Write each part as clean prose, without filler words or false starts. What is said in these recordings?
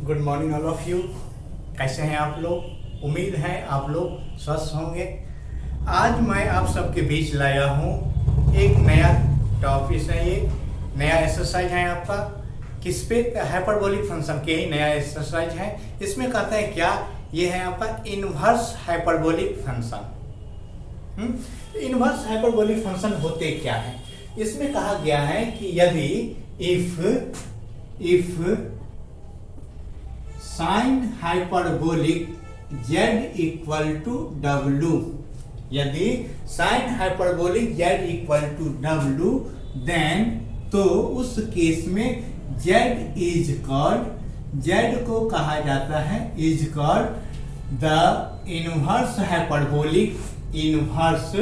Good morning all of you. कैसे हैं आप लोग? उम्मीद है आप लोग स्वस्थ होंगे। आज मैं आप सबके बीच लाया हूँ एक नया टॉपिक है। ये नया एक्सरसाइज है आपका किस पे? हाइपरबोलिक फंक्शन के ही नया एक्सरसाइज है। इसमें कहता है क्या, ये है आपका inverse hyperbolic function. Inverse hyperbolic function होते क्या है? इसमें कहा गया है कि यदि if sine hyperbolic z equal to W, यदि sine hyperbolic z equal to W, then तो उस केस में z इज कॉल्ड, z को कहा जाता है is called the inverse hyperbolic, inverse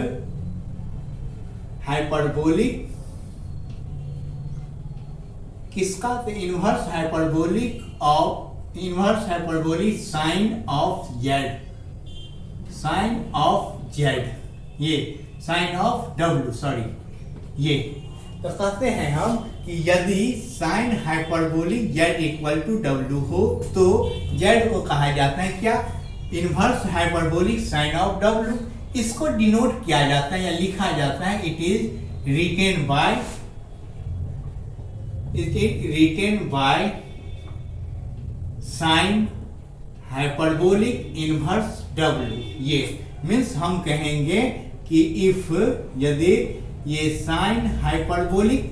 hyperbolic किसका? तो inverse hyperbolic of, inverse hyperbolic sine of z, sine of z, ये साइन ऑफ W, सॉरी ये। तो कहते हैं हम कि यदि sine hyperbolic z equal to W हो तो z को कहा जाता है क्या? Inverse hyperbolic sine of W। इसको डिनोट किया जाता है या लिखा जाता है, it is written by, it is written by sine hyperbolic inverse W। ये मीन्स हम कहेंगे कि इफ, यदि ये sine hyperbolic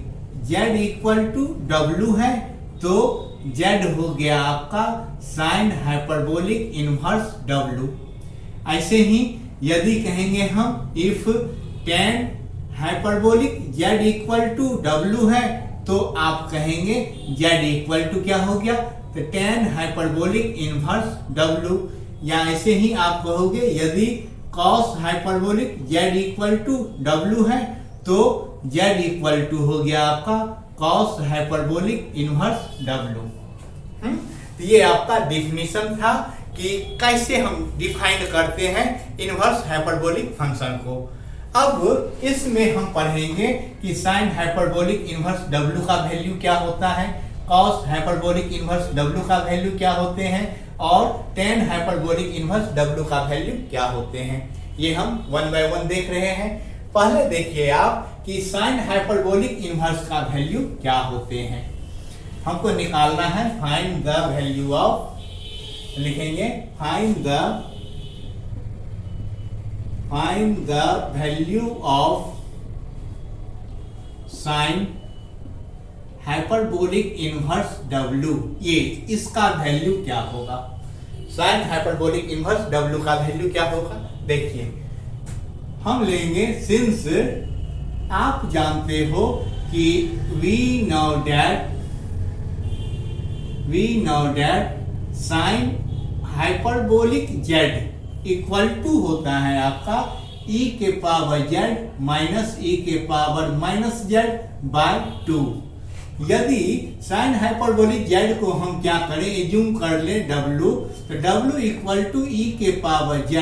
z equal to W है तो z हो गया आपका साइन हाइपरबोलिक इनवर्स W। ऐसे ही यदि कहेंगे हम if tan hyperbolic z equal to W है तो आप कहेंगे z इक्वल टू क्या हो गया? तो tan हाइपरबोलिक इनवर्स W। या ऐसे ही आप कहोगे यदि cos hyperbolic z equal to W है तो z इक्वल टू हो गया आपका cos हाइपरबोलिक इनवर्स W। तो ये आपका डिफिनीशन था कि कैसे हम डिफाइन करते हैं इनवर्स हाइपरबोलिक फंक्शन को। अब इसमें हम पढ़ेंगे कि साइन हाइपरबोलिक इनवर्स W का वैल्यू क्या होता है, cos हाइपरबोलिक इनवर्स W का वैल्यू क्या होते हैं, और tan हाइपरबोलिक इनवर्स W का वैल्यू क्या होते हैं। ये हम वन बाय वन देख रहे हैं। पहले देखिए आप कि साइन हाइपरबोलिक इनवर्स का वैल्यू क्या होते हैं। हमको निकालना है फाइंड द वैल्यू ऑफ, लिखेंगे find the value of sine hyperbolic inverse W। ये इसका वैल्यू क्या होगा? साइन हाइपरबोलिक इनवर्स W का वैल्यू क्या होगा? देखिए हम लेंगे, सिंस आप जानते हो कि we know that sine hyperbolic z equal to होता है आपका e के पावर z माइनस e के पावर माइनस z बाय 2। यदि साइन हाइपरबोलिक z को हम क्या करें, एज्यूम कर ले W, तो W इक्वल टू e के पावर z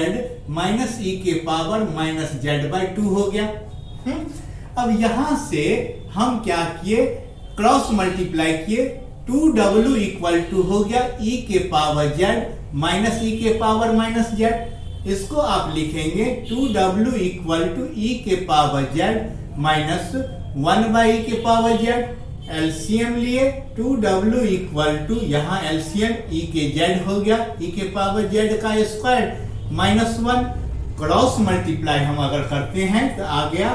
माइनस e के पावर माइनस z बाय 2 हो गया। अब यहां से हम क्या किए, क्रॉस मल्टीप्लाई किए, 2W इक्वल टू हो गया e के पावर z माइनस e के पावर माइनस z। इसको आप लिखेंगे 2W इक्वल टू e के power z minus 1 by e के पावर z। एलसीएम लिए 2W इक्वल टू, यहाँ एलसीएम e के z हो गया, e के पावर z का स्क्वायर माइनस 1। क्रॉस मल्टीप्लाई हम अगर करते हैं तो आ गया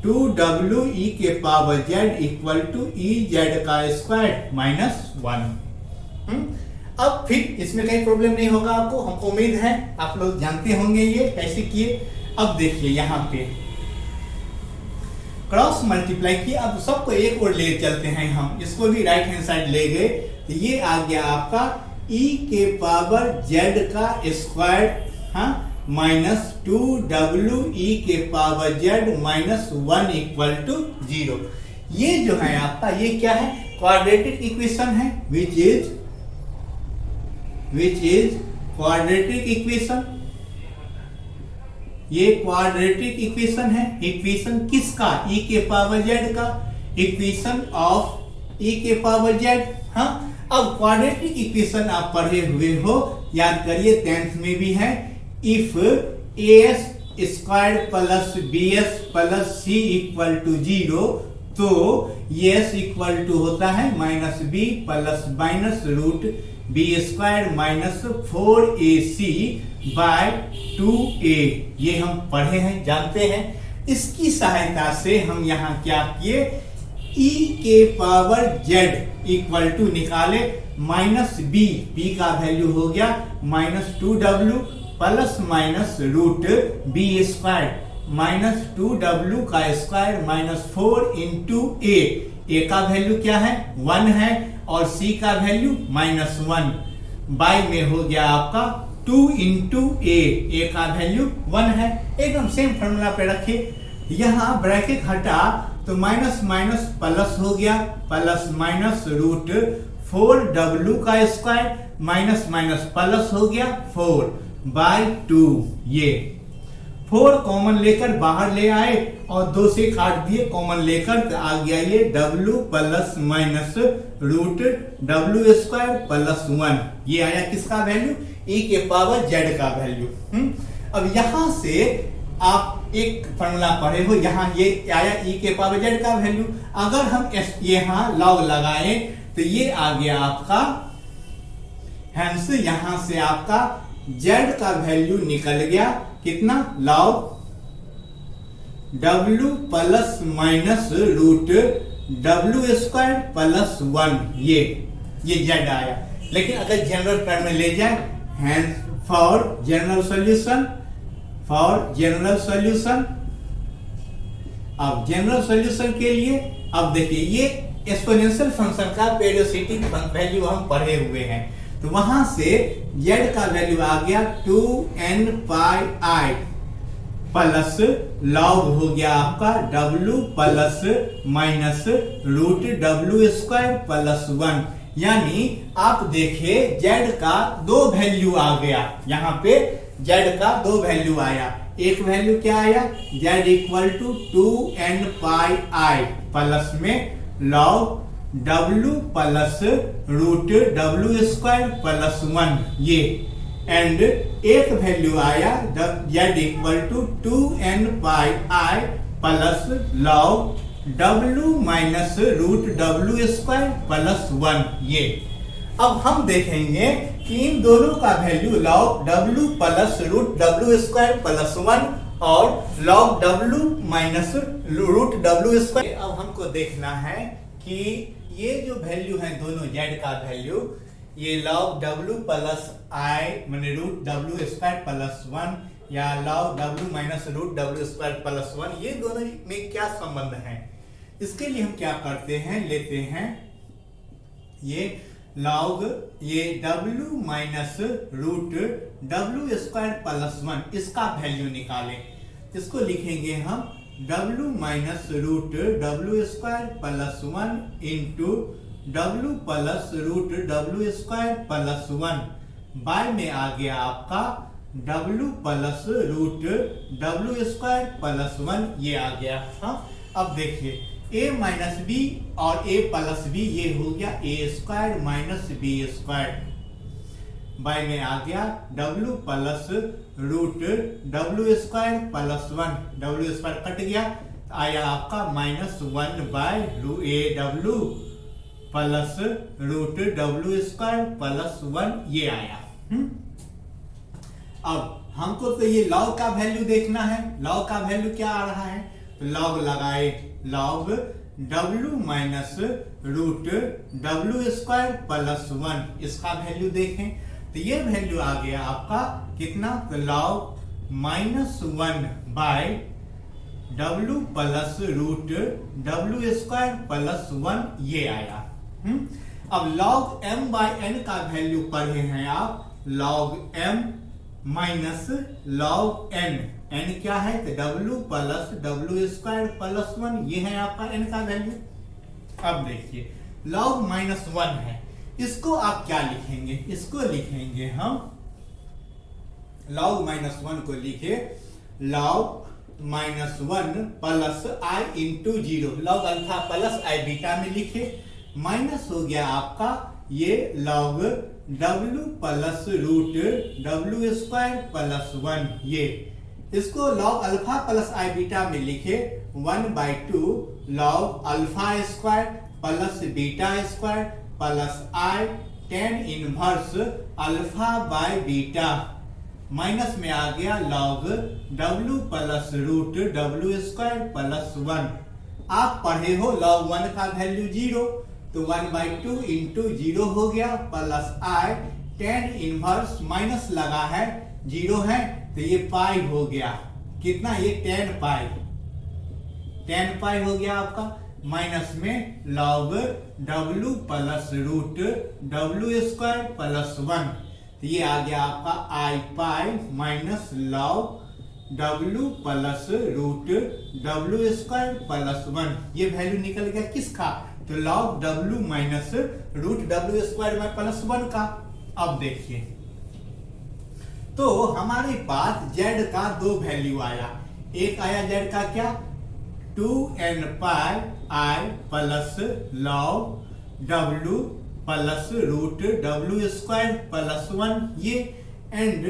2W e के power z equal to e z का स्क्वायर माइनस 1। अब फिर इसमें कहीं प्रॉब्लम नहीं होगा आपको, हमको उम्मीद है आप लोग जानते होंगे ये कैसे किए। अब देखिए यहाँ पे क्रॉस मल्टीप्लाई किए, अब सबको एक और ले चलते हैं हम, इसको भी राइट हैंड साइड ले गए तो ये आ गया आपका e के पावर z का स्क्वायर, हाँ, माइनस 2W e के power z minus 1 equal to 0। ये जो है आपका ये क्या है, क्वाड्रेटिक इक्वेशन है, विच इज क्वाड्रेटिक इक्वेशन। ये क्वाड्रेटिक इक्वेशन है। इक्वेशन किसका? e के पावर z का, इक्वेशन ऑफ e के पावर z। हाँ, अब क्वाड्रेटिक इक्वेशन आप पढ़े हुए हो, याद करिए 10th में भी है। If as square plus bs plus c equal to 0, तो s इक्वल टू होता है minus b plus minus root b square minus 4ac by 2a। ये हम पढ़े हैं, जानते हैं। इसकी सहायता से हम यहाँ क्या किए, e के पावर z इक्वल टू निकाले माइनस b का वैल्यू हो गया minus 2w plus minus root b square minus 2w का स्क्वायर माइनस 4 इंटू ए का वैल्यू क्या है 1 है और c का वैल्यू माइनस 1 बाय में हो गया आपका 2 इंटू ए का वैल्यू 1 है। एकदम सेम फॉर्मूला पे रखिए, यहाँ ब्रैकेट हटा तो माइनस माइनस प्लस हो गया, प्लस माइनस रूट 4w का स्क्वायर माइनस माइनस प्लस हो गया 4 बाय 2। ये 4 कॉमन लेकर बाहर ले आए और 2 से काट दिए कॉमन लेकर, तो आ गया ये w plus minus root w square plus 1। ये आया किसका वैल्यू, e के पावर z का वैल्यू। अब यहां से आप एक फॉर्मूला पढ़े हो, यहाँ ये आया e के पावर z का वैल्यू। अगर हम यहाँ लॉग लगाए तो ये आ गया आपका, हेंस यहां से आपका z का वैल्यू निकल गया कितना, log w plus minus root w square plus 1। ये z आया। लेकिन अगर जनरल टर्म में ले जाए, हेंस फॉर जनरल सॉल्यूशन, अब जनरल सॉल्यूशन के लिए अब देखिए ये एक्सपोनेंशियल फंक्शन का पेरियोडिसिटी वैल्यू हम पढ़े हुए हैं, तो वहां से z का वैल्यू आ गया 2n pi i plus log हो गया आपका w plus minus root w square plus 1। यानी आप देखिए z का 2 वैल्यू आ गया, यहाँ पे z का 2 वैल्यू आया। एक वैल्यू क्या आया, z equal to 2n pi i plus में log w plus root w square plus 1 ये, एंड एक वैल्यू आया z equal to 2n pi i plus log w minus root w square plus 1 ये। अब हम देखेंगे कि इन दोनों का value log w plus root w square plus 1 और log w minus root w square. अब हमको देखना है कि ये जो वैल्यू है दोनों z का वैल्यू, ये लॉग w प्लस i माने रूट w स्क्वायर प्लस 1 या log w minus root w square plus 1, ये दोनों में क्या संबंध है। इसके लिए हम क्या करते हैं, लेते हैं ये लॉग ये w minus root w square plus 1 इसका वैल्यू निकालें। इसको लिखेंगे हम w minus root w square plus 1 into w plus root w square plus 1 by में आ गया आपका w plus root w square plus 1 ये आ गया। हाँ, अब देखिए a माइनस बी और a प्लस बी ये हो गया a square minus b square by में आ गया w plus root w square plus 1, w square cut गया, आया आपका minus 1 by a w plus root w square plus 1 ये आया। अब हमको तो ये लॉग का वैल्यू देखना है, लॉग का वैल्यू क्या आ रहा है, तो लॉग लगाए, log w minus root w square plus 1 इसका वैल्यू देखें तो ये वैल्यू आ गया आपका कितना, तो log minus 1 by w plus root w square plus 1 ये आया। अब लॉग m बाय n का वैल्यू पढ़े हैं आप, log m minus log n, n क्या है तो w plus w square plus 1 ये है आपका n का वैल्यू। अब देखिए लॉग माइनस 1 है, इसको आप क्या लिखेंगे, इसको लिखेंगे हम लॉग माइनस 1 को लिखे log minus 1 plus i into 0, log alpha plus i beta में लिखे, माइनस हो गया आपका ये log w plus root w square plus 1 ये इसको log alpha plus i beta में लिखे 1/2 log alpha square plus beta square plus i tan inverse alpha by beta minus में आ गया log w plus root w square plus 1। आप पढ़े हो log 1 का वैल्यू 0 तो 1/2 इंटू 0 हो गया plus i tan inverse minus लगा है 0 है तो ये पाई हो गया कितना ये tan पाई हो गया आपका माइनस में log w plus root w square plus 1 तो ये आ गया आपका I pi minus log w plus root w square plus 1 ये वैल्यू निकल गया किसका तो log w minus root w square में प्लस 1 का। अब देखिए तो हमारे पास z का दो वैल्यू आया एक आया z का क्या 2n pi i plus log w plus root w square plus 1 ये एंड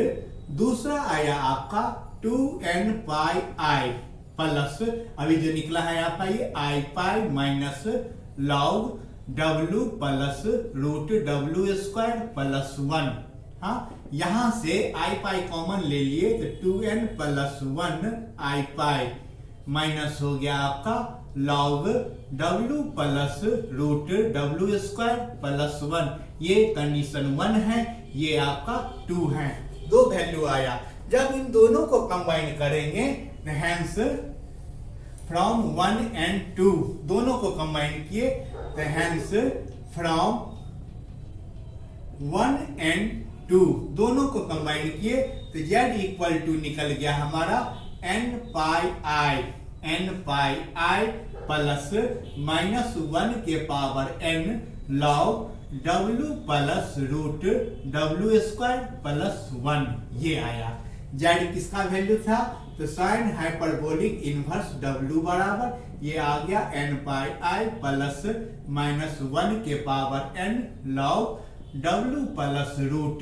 दूसरा आया आपका 2n पाई i प्लस अभी जो निकला है आपका ये i pi minus log w plus root w square plus 1। हाँ यहां से i पाई कॉमन ले लिए तो 2n plus 1 i pi minus हो गया आपका log w plus root w square plus 1 ये कंडीशन 1 है ये आपका 2 है दो वैल्यू आया। जब इन दोनों को कंबाइन करेंगे हेंस फ्रॉम 1 एंड 2 दोनों को कंबाइन किए तो हेंस फ्रॉम 1 एंड 2 दोनों को कंबाइन किए तो z इक्वल टू निकल गया हमारा n pi i plus minus 1 के power n log w plus root w square plus 1 ये आया। z किसका वैल्यू था तो साइन हाइपरबोलिक इनवर्स w बराबर ये आ गया n pi i plus minus 1 के power n log w plus root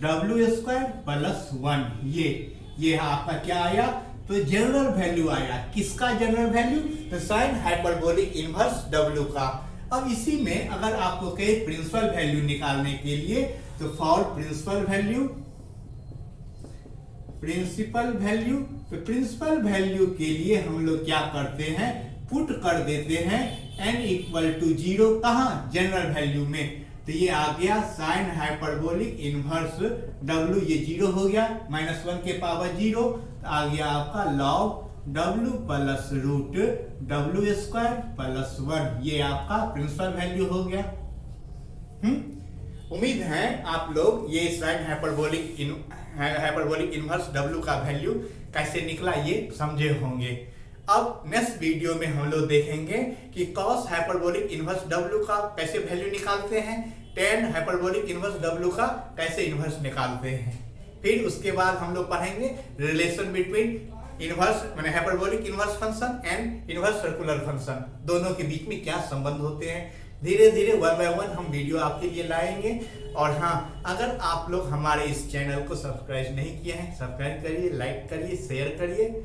w square plus 1 ये आपका क्या आया तो जनरल वैल्यू आया किसका जनरल वैल्यू तो साइन हाइपरबोलिक इनवर्स w का। अब इसी में अगर आपको कहे प्रिंसिपल वैल्यू निकालने के लिए तो फॉर प्रिंसिपल वैल्यू के लिए हम लोग क्या करते हैं पुट कर देते हैं n इक्वल टू 0 कहां जनरल वैल्यू में तो ये आ गया साइन हाइपरबोलिक इनवर्स w ये 0 हो गया माइनस 1 के पावर 0 आ गया आपका log w plus root w square plus 1 ये आपका प्रिंसिपल वैल्यू हो गया। उम्मीद है आप लोग ये साइन हाइपरबोलिक इनवर्स w का वैल्यू कैसे निकला ये समझे होंगे। अब नेक्स्ट वीडियो में हम लोग देखेंगे कि cos हाइपरबोलिक इनवर्स w का कैसे वैल्यू निकालते हैं tan हाइपरबोलिक इनवर्स w का कैसे इनवर्स निकालते हैं। फिर उसके बाद हम लोग पढ़ेंगे रिलेशन बिटवीन इनवर्स माने hyperbolic inverse function and inverse circular function दोनों के बीच में क्या संबंध होते हैं। धीरे धीरे 1 बाय 1 हम वीडियो आपके लिए लाएंगे। और हाँ अगर आप लोग हमारे इस चैनल को सब्सक्राइब नहीं किए हैं सब्सक्राइब करिए लाइक करिए शेयर करिए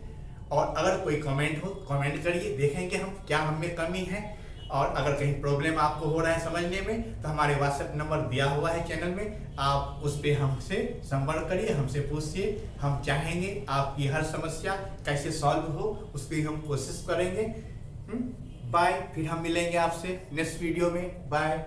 और अगर कोई कमेंट हो कमेंट करिए देखेंगे हम क्या हमें कमी है। और अगर कहीं प्रॉब्लम आपको हो रहा है समझने में तो हमारे व्हाट्सएप नंबर दिया हुआ है चैनल में आप उस पर हमसे संपर्क करिए हमसे पूछिए हम चाहेंगे आपकी हर समस्या कैसे सॉल्व हो उसकी हम कोशिश करेंगे। बाय फिर हम मिलेंगे आपसे नेक्स्ट वीडियो में बाय।